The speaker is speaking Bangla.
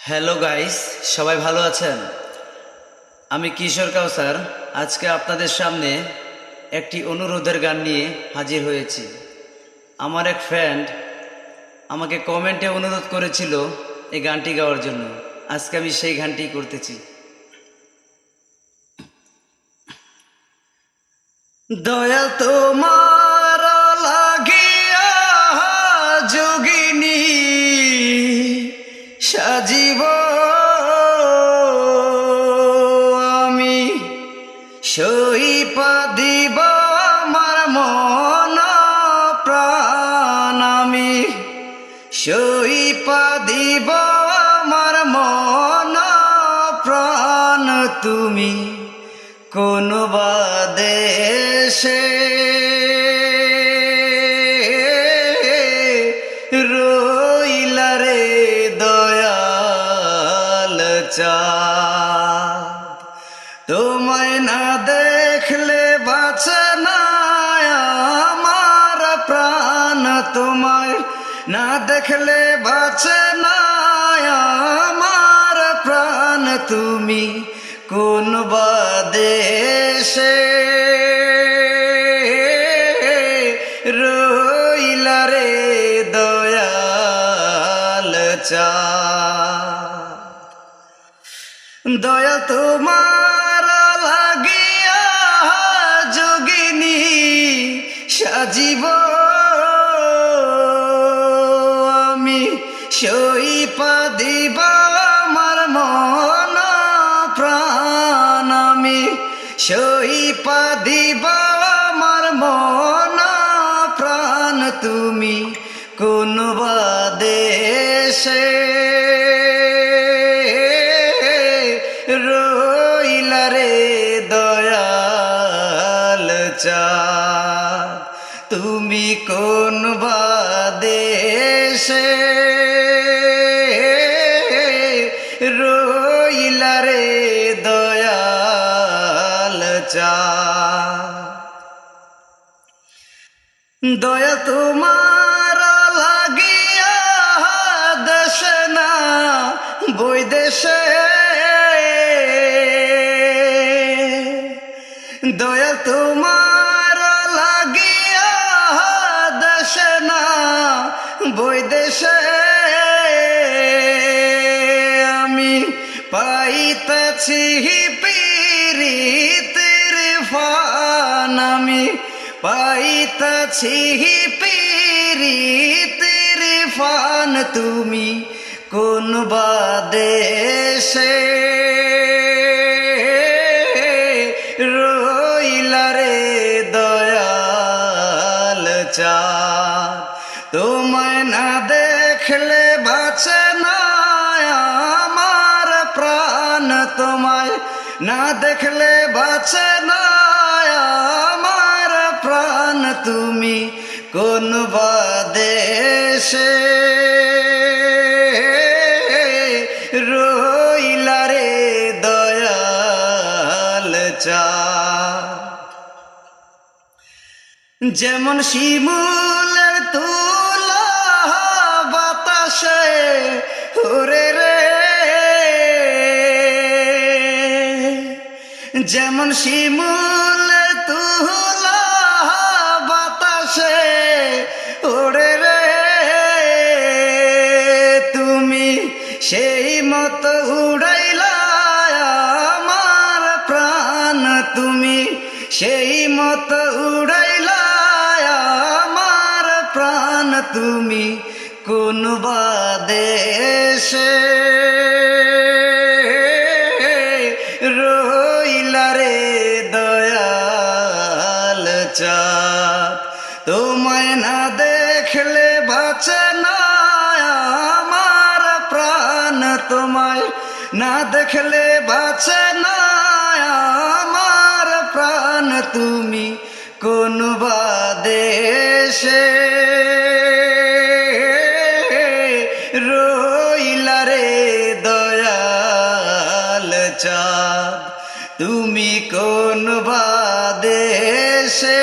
হ্যালো গাইস, সবাই ভালো আছেন? আমি কিশোর কাউসার আজকে আপনাদের সামনে একটি অনুরোধের গান নিয়ে হাজির হয়েছি। আমার এক ফ্রেন্ড আমাকে কমেন্টে অনুরোধ করেছিল এই গানটি গাওয়ার জন্য। আজকে আমি সেই গানটি করতেছি। দয়াল তোমার লাগিয়া যোগিনী সাজিব আমি, সইপা দিব আমার মন প্রাণ আমি, সইপা দিব আমার মন প্রাণ। তুমি কোন বা দেশে রইলা রে দয়াল চাঁদ, তোমায় না দেখলে বাঁচে না আমার প্রাণ, তোমায় না দেখলে বাঁচে না আমার প্রাণ। তুমি কোন বা দেশে রইলা রে দয়াল চাঁদ, দয়া তোমার লাগিয়া যোগিনী সাজিব আমি, সইপা দিব আমার মন প্রাণ আমি, সইপা দিব আমার মন প্রাণ। তুমি কোন বা দেশে রইলা রে দয়াল চাঁদ, তুমি কোন বা দেশে রইলা রে দয়াল চাঁদ। দয়া তোমার লাগিয়া দেশে না বৈদেশে, দয়া তোমার লাগিয়া দেশে না বৈদেশে আমি পাইতেছি পীরিতের ফান, আমি পাইতেছি পীরিতের ফান। তুমি কোন বা দেশে রইলা রে দয়াল চাঁদ, তোমায় না দেখলে বাঁচে না আমার প্রাণ, তোমায় না দেখলে বাঁচে না আমার প্রাণ। তুমি কোন বা দেশে রইলা রে দয়াল চাঁদ, যেমন শিমুলের তুলা বাতাসে ওরে রে, যেমন শিমুলের তুলা বাতাসে ওরে রে, তুমি সেই মতো উড়াইলা আমার প্রাণ, তুমি সেই মতো উড়াইলা আমার প্রাণ। তুমি কোন বা দেশে রইলা রে দয়াল চাঁদ, তোমায় না দেখলে বাঁচে না আমার প্রাণ, তোমায় না দেখলে বাঁচে না আমার প্রাণ। তুমি কোন বা দেশে রইলা রে দয়াল চাঁদ, তুমি কোন বা দেশে